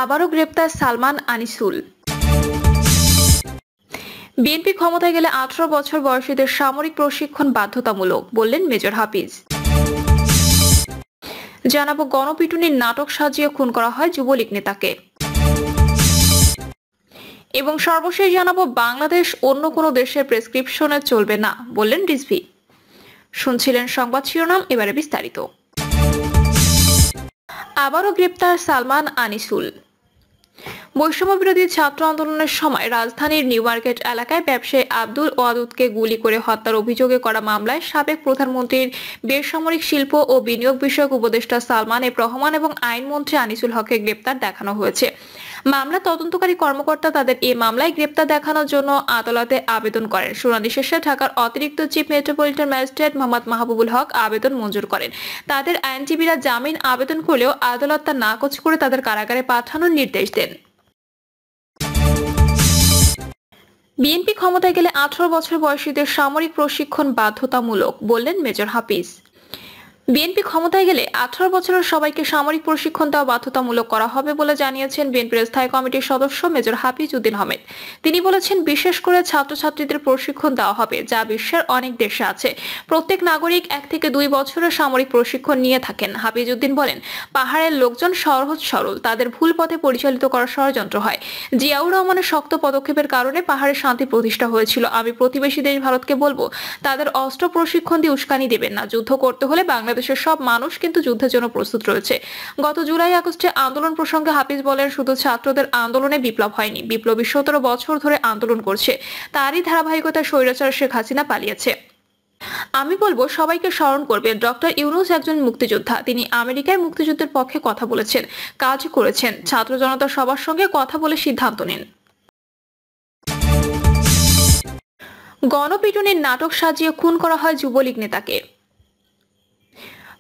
আবারও গ্রেপ্তার সালমান আনিসুল। বিএনপি ক্ষমতায় গেলে 18 বছর বয়সীদের সামরিক প্রশিক্ষণ বাধ্যতামূলক, বললেন মেজর হাফিজ। জানাবো গণপিটুনির নাটক সাজিয়ে খুন করা হয় যুবলীগ নেতাকে। এবং সর্বশেষ জানাবো বাংলাদেশ অন্য কোনো দেশের প্রেসক্রিপশনে চলবে না, বললেন রিজভী। শুনছিলেন সংবাদ শিরোনাম, এবারে বিস্তারিত। আবারও গ্রেপ্তার সালমান আনিসুল। বৈষম্য বিরোধী ছাত্র আন্দোলনের সময় রাজধানীর নিউ মার্কেট এলাকায় ব্যবসায়ী আব্দুল ওয়াদুদকে গুলি করে হত্যার অভিযোগে করা মামলায় সাবেক প্রধানমন্ত্রীর বেসামরিক শিল্প ও বিনিয়োগ বিষয়ক উপদেষ্টা সালমান এফ রহমান এবং আইনমন্ত্রী আনিসুল হককে গ্রেপ্তার দেখানো হয়েছে। মামলা তদন্তকারী কর্মকর্তা তাদের এই মামলায় গ্রেপ্তার দেখানোর জন্য আদালতে আবেদন করেন। শুনানি শেষে ঢাকার অতিরিক্ত chief metropolitan magistrate Mohammad Mahbubul Haque আবেদন মঞ্জুর করেন। তাদের আইনজীবীরা জামিন আবেদন করলেও আদালত তা নাকচ করে তাদের কারাগারে পাঠানোর নির্দেশ দেন। বিএনপি ক্ষমতায় গেলে 18 বছর বয়সীদের সামরিক প্রশিক্ষণ বাধ্যতামূলক, বললেন মেজর হাফিজ। বিএনপি ক্ষমতায় গেলে 18 বছরের সবাইকে সামরিক প্রশিক্ষণ দেওয়া বাধ্যতামূলক করা হবে বলে জানিয়েছেন বিএনপির স্থায়ী কমিটির সদস্য মেজর হাফিজ উদ্দিন আহমেদ। তিনি বলেছেন, বিশেষ করে ছাত্রছাত্রীদের প্রশিক্ষণ দেওয়া হবে, যা বিশ্বের অনেক দেশে আছে। প্রত্যেক নাগরিক 1 থেকে 2 বছরের সামরিক প্রশিক্ষণ নিয়ে থাকেন। হাফিজ উদ্দিন বলেন, পাহাড়ের লোকজন সহজ সরল, তাদের ভুল পথে পরিচালিত করার ষড়যন্ত্র হয়। জিয়াউর রহমানের শক্ত পদক্ষেপের কারণে পাহাড়ে শান্তি প্রতিষ্ঠা হয়েছিল। আমি প্রতিবেশী দেশ ভারতকে বলবো, তাদের অস্ত্র প্রশিক্ষণ দিয়ে উস্কানি দেবেন না। যুদ্ধ করতে হলে বাংলাদেশের সব মানুষ কিন্তু যুদ্ধের জন্য প্রস্তুত রয়েছে। গত জুলাই আগস্টে আন্দোলন প্রসঙ্গে হাফিজ বলেন, শুধু ছাত্রদের আন্দোলনে বিপ্লব হয়নি, বিপ্লবী 17 বছর ধরে আন্দোলন করছে। তারই ধারাবাহিকতায় স্বৈরাচার শেখ হাসিনা পালিয়েছে। আমি বলবো, সবাইকে স্মরণ করবেন, ডক্টর ইউনূস একজন মুক্তিযোদ্ধা। তিনি আমেরিকায় মুক্তিযুদ্ধের পক্ষে কথা বলেছেন, কাজ করেছেন। ছাত্র জনতা সবার সঙ্গে কথা বলে সিদ্ধান্ত নিন। গণপিটুনির নাটক সাজিয়ে খুন করা হয় যুবলীগ নেতাকে।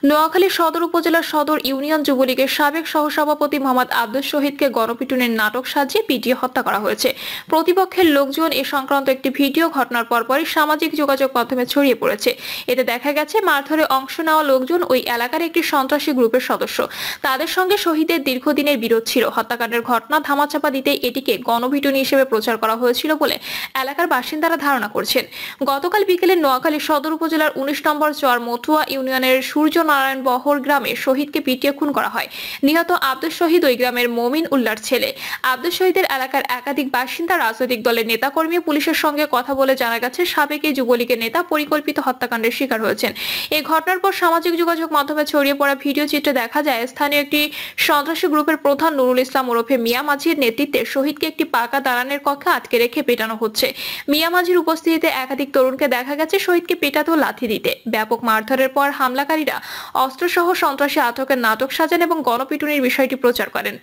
নোয়াখালী সদর উপজেলার সদর ইউনিয়ন যুবলীগের সাবেক সহসভাপতি মোহাম্মদ আব্দুল শহীদকে গণপিটুনির নাটক সাজিয়ে পিটিয়ে হত্যা করা হয়েছে। প্রতিপক্ষের লোকজন এ সংক্রান্ত একটি ভিডিও ঘটনার পরপরই সামাজিক যোগাযোগ মাধ্যমে ছড়িয়ে পড়েছে। এতে দেখা গেছে, মারধরে অংশ নেওয়া লোকজন ওই এলাকার একটি সন্ত্রাসী গ্রুপের সদস্য। তাদের সঙ্গে শহীদের দীর্ঘদিনের বিরোধ ছিল। হত্যাকাণ্ডের ঘটনা ধামাচাপা দিতে এটিকে গণপিটুনি হিসেবে প্রচার করা হয়েছিল বলে এলাকার বাসিন্দারা ধারণা করছেন। গতকাল বিকেলে নোয়াখালী সদর উপজেলার 19 নম্বর চর মথুয়া ইউনিয়নের সূর্য নারায়ণ বহর গ্রামে শহীদকে পিটিয়ে খুন করা হয়। নিহত আব্দুল শহীদ ওই গ্রামের মমিন উল্লাহর ছেলে। আব্দুল শহীদের এলাকার একাধিক বাসিন্দা, রাজনৈতিক দলের নেতাকর্মী, পুলিশের সঙ্গে কথা বলে জানা গেছে, সাবেক এই যুবলীগের নেতা পরিকল্পিত হত্যাকাণ্ডের শিকার হয়েছেন। এই ঘটনার পর সামাজিক যোগাযোগ মাধ্যমে ছড়িয়ে পড়া ভিডিও চিত্রে দেখা যায়, স্থানীয় একটি সন্ত্রাসী গ্রুপের প্রধান নুরুল ইসলাম ওরফে মিয়া মাঝির নেতৃত্বে শহীদকে একটি পাকা দালানের কক্ষে আটকে রেখে পেটানো হচ্ছে। মিয়া মাঝির উপস্থিতিতে একাধিক তরুণকে দেখা গেছে শহীদকে পেটাতে ও লাথি দিতে। ব্যাপক মারধরের পর হামলাকারীরা অস্ত্রসহ সন্ত্রাসী আটকের নাটক সাজান এবং গণপিটুনির বিষয়টি প্রচার করেন।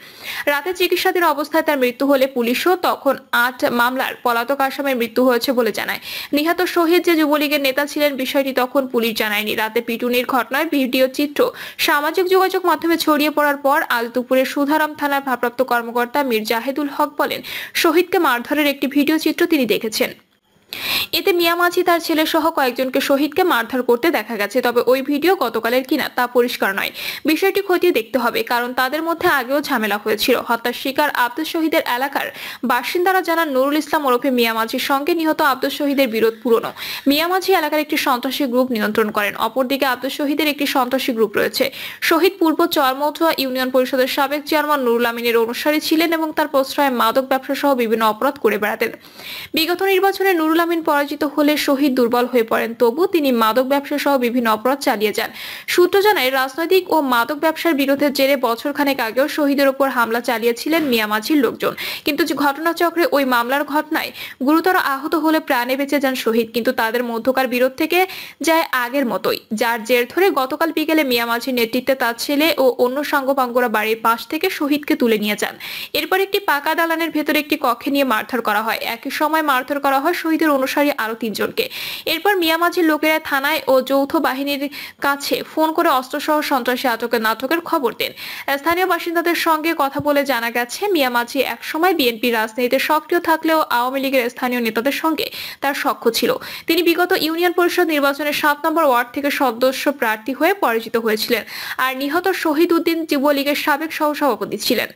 রাতে চিকিৎসাধীন অবস্থায় তার মৃত্যু হলে পুলিশও তখন 8 মামলার পলাতক আসামির মৃত্যু হয়েছে বলে জানায়। নিহত শহীদ যে যুবলীগের নেতা ছিলেন, বিষয়টি তখন পুলিশ জানায়নি। রাতে পিটুনির ঘটনার ভিডিও চিত্র সামাজিক যোগাযোগ মাধ্যমে ছড়িয়ে পড়ার পর আজ দুপুরে সুধারাম থানার ভারপ্রাপ্ত কর্মকর্তা মীর জাহেদুল হক বলেন, শহীদকে মারধরের একটি ভিডিও চিত্র তিনি দেখেছেন। এতে মিয়া মাঝি তার ছেলে সহ কয়েকজনকে শহীদকে মারধর করতে দেখা গেছে। তবে ওই ভিডিও গতকালের কিনা তা পরিষ্কার নয়। বিষয়টি খতিয়ে দেখতে হবে, কারণ তাদের মধ্যে আগেও ঝামেলা হয়েছিল। হত্যার শিকার আব্দুল শহীদের এলাকার বাসিন্দারা জানান, নুরুল ইসলাম ওরফে মিয়া মাঝির সঙ্গে নিহত আব্দুল শহীদের বিরোধ পুরনো। মিয়া মাঝি এলাকার একটি সন্ত্রাসী গ্রুপ নিয়ন্ত্রণ করেন। অপরদিকে আব্দুল শহীদের একটি সন্ত্রাসী গ্রুপ রয়েছে। শহীদ পূর্ব চরমথুয়া ইউনিয়ন পরিষদের সাবেক চেয়ারম্যান নুরুল আমিনের অনুসারী ছিলেন এবং তার প্রশ্রয়ে মাদক ব্যবসা সহ বিভিন্ন অপরাধ করে বেড়াতেন। বিগত নির্বাচনে নুরুল আমিন পরাজিত হলে শহীদ দুর্বল হয়ে পড়েন, তবু তিনি মাদক ব্যবসা সহ বিভিন্ন অপরাধ চালিয়ে যান। সূত্র জানায়, রাজনৈতিক ও মাদক ব্যবসার বিরোধের জেরে বছরখানেক আগেও শহীদের উপর হামলা চালিয়েছিলেন মিয়া মাঝির লোকজন। কিন্তু ঘটনাচক্রে ওই মামলার ঘটনায় গুরুতর আহত হলে প্রাণে বেঁচে যান শহীদ। কিন্তু তাদের মধ্যকার বিরোধ থেকে যায় আগের মতোই, যার জের ধরে গতকাল বিকেলে মিয়া মাঝির নেতৃত্বে তার ছেলে ও অন্য সাঙ্গপাঙ্গরা বাড়ির পাশ থেকে শহীদকে তুলে নিয়ে যান। এরপর একটি পাকা দালানের ভেতরে একটি কক্ষে নিয়ে মারধর করা হয়। একই সময় মারধর করা হয় শহীদের অনুসারী আরো 3 জনকে। এরপর মিয়া মাঝির লোকেরা থানায় ও যৌথ বাহিনীর কাছে ফোন করে অস্ত্রসহ সন্ত্রাসী আটকের নাটকের খবর দেন। স্থানীয় বাসিন্দাদের সঙ্গে কথা বলে জানা গেছে, মিয়া মাঝি একসময় বিএনপি রাজনীতিতে সক্রিয় থাকলেও আওয়ামী লীগের স্থানীয় নেতাদের সঙ্গে তার সখ্য ছিল। তিনি বিগত ইউনিয়ন পরিষদ নির্বাচনে 7 নম্বর ওয়ার্ড থেকে সদস্য প্রার্থী হয়ে পরাজিত হয়েছিলেন। আর নিহত শহীদ উদ্দিন যুবলীগের সাবেক সহসভাপতি ছিলেন।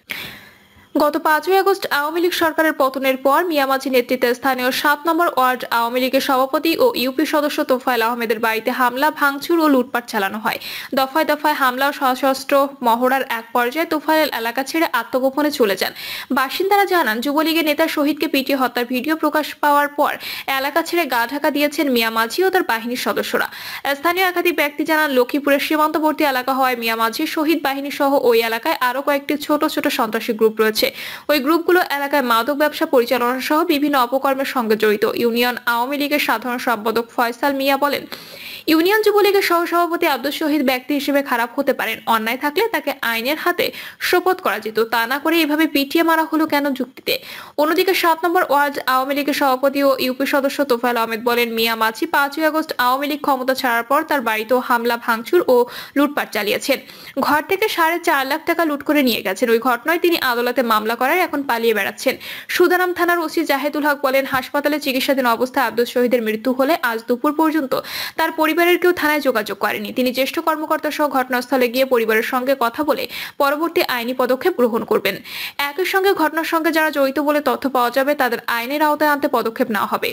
গত 5ই আগস্ট আওয়ামী লীগ সরকারের পতনের পর মিয়া মাঝি নেতৃত্বে স্থানীয় 7 নম্বর ওয়ার্ড আওয়ামী লীগের সভাপতি ও ইউপি সদস্য তোফায়েল আহমেদের বাড়িতে হামলা, ভাঙচুর ও লুটপাট চালানো হয়। দফায় দফায় হামলা ও সশস্ত্র মহড়ার এক পর্যায়ে তোফায়েল এলাকা ছেড়ে আত্মগোপনে চলে যান। বাসিন্দারা জানান, যুবলীগের নেতা শহীদকে পিটিয়ে হত্যার ভিডিও প্রকাশ পাওয়ার পর এলাকা ছেড়ে গা ঢাকা দিয়েছেন মিয়া মাঝি ও তার বাহিনীর সদস্যরা। স্থানীয় একাধিক ব্যক্তি জানান, লক্ষ্মীপুরের সীমান্তবর্তী এলাকা হওয়ায় মিয়া মাঝি, শহীদ বাহিনী সহ ওই এলাকায় আরো কয়েকটি ছোট ছোট সন্ত্রাসী গ্রুপ রয়েছে। ওই গ্রুপগুলো এলাকায় মাদক ব্যবসা পরিচালনা সহ বিভিন্ন অপকর্মের সঙ্গে জড়িত। ইউনিয়ন আওয়ামী লীগের সাধারণ সম্পাদক ফয়সাল মিয়া বলেন, ইউনিয়ন যুবলীগের সহসভাপতি আব্দুস শহীদ ব্যক্তি হিসেবে খারাপ হতে পারেন, অন্যায় থাকলে তাকে আইনের হাতে সোপর্দ করা যেত, তা না করে এভাবে পিটিয়ে মারা হলো কেন যুক্তিতে। অন্যদিকে 7 নম্বর ওয়ার্ড আওয়ামী লীগের সভাপতি ও ইউপি সদস্য তোফায়েল আহমেদ বলেন, মিয়া মাঝি 5ই আগস্ট আওয়ামী লীগ ক্ষমতা ছাড়ার পর তার বাড়িতেও হামলা, ভাঙচুর ও লুটপাট চালিয়েছেন। ঘর থেকে 4.5 লাখ টাকা লুট করে নিয়ে গেছেন। ওই ঘটনায় তিনি আদালতে মামলা করায় এখন পালিয়ে বেড়াচ্ছেন। সুদারাম থানার ওসি জাহেদুল হক বলেন, হাসপাতালে চিকিৎসাধীন অবস্থায় আব্দুস শহীদের মৃত্যু হলে আজ দুপুর পর্যন্ত তার পরিবারের কেউ থানায় যোগাযোগ করেনি। তিনি জ্যেষ্ঠ কর্মকর্তা সহ ঘটনাস্থলে গিয়ে পরিবারের সঙ্গে কথা বলে পরবর্তী আইনি পদক্ষেপ গ্রহণ করবেন। একই সঙ্গে ঘটনার সঙ্গে যারা জড়িত বলে তথ্য পাওয়া যাবে তাদের আইনের আওতায় আনতে পদক্ষেপ নেওয়া হবে।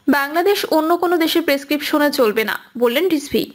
বাংলাদেশ অন্য কোনো দেশের প্রেসক্রিপশনে চলবে না, বললেন রিজভী।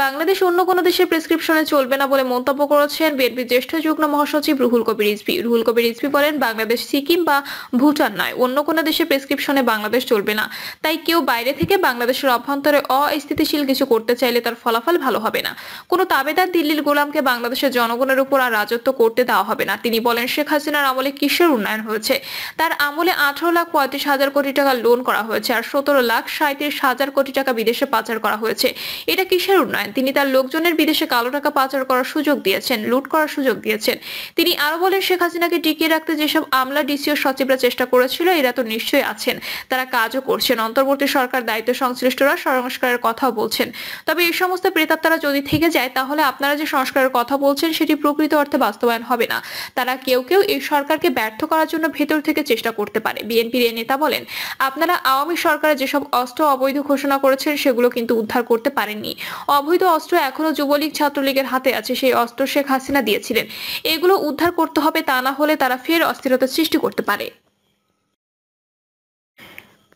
বাংলাদেশ অন্য কোনো দেশের প্রেসক্রিপশনে চলবে না বলে মন্তব্য করেছেন বিএনপির জ্যেষ্ঠ যুগ্ম মহাসচিব রুহুল কবির রিজভী। রুহুল কবির রিজভী বলেন, বাংলাদেশ সিকিম বা ভুটান নয়, অন্য কোনো দেশের প্রেসক্রিপশনে বাংলাদেশ চলবে না। তাই কেউ বাইরে থেকে বাংলাদেশের অভ্যন্তরে অস্থিতিশীল কিছু করতে চাইলে তার ফলাফল ভালো হবে না। কোনো তাবেদার দিল্লির গোলামকে বাংলাদেশের জনগণের উপর আর রাজত্ব করতে দেওয়া হবে না। তিনি বলেন, শেখ হাসিনার আমলে কিসের উন্নয়ন হয়েছে? তার আমলে 18,35,000 কোটি টাকা লোন করা হয়েছে আর 17,37,000 কোটি টাকা বিদেশে পাচার করা হয়েছে। এটা কিসের উন্নয়ন? তিনি তার লোকজনের বিদেশে কালো টাকা পাচার করার সুযোগ দিয়েছেন, লুট করার সুযোগ দিয়েছেন। তিনি আরো বলেন, শেখ হাসিনাকে টিকিয়ে রাখতে যেসব আমলা, ডিসি ও সচিবরা চেষ্টা করেছিল, এরা তো নিশ্চয়ই আছেন, তারা কাজও করছেন। অন্তর্বর্তী সরকার দায়িত্ব সংশ্লিষ্টরা সংস্কারের কথাও বলছেন। তবে এই সমস্ত প্রেতাত্মারা যদি থেকে যায়, তাহলে আপনারা যে সংস্কারের কথা বলছেন সেটি প্রকৃত অর্থে বাস্তবায়ন হবে না। তারা কেউ কেউ এই সরকারকে ব্যর্থ করার জন্য ভেতর থেকে চেষ্টা করতে পারে। বিএনপির এই নেতা বলেন, আপনারা আওয়ামী সরকারের যেসব অস্ত্র অবৈধ ঘোষণা করেছেন সেগুলো কিন্তু উদ্ধার করতে পারেননি। অবৈধ অস্ত্র এখনো যুবলীগ, ছাত্রলীগের হাতে আছে। সেই অস্ত্র শেখ হাসিনা দিয়েছিলেন। এগুলো উদ্ধার করতে হবে, তা না হলে তারা ফের অস্থিরতা সৃষ্টি করতে পারে।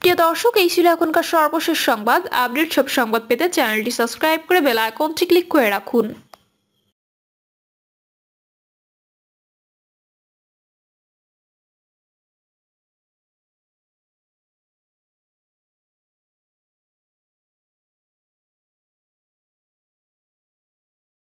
প্রিয় দর্শক, এই ছিল এখনকার সর্বশেষ সংবাদ। আপডেট সব সংবাদ পেতে চ্যানেলটি সাবস্ক্রাইব করে বেল আইকনটি ক্লিক করে রাখুন।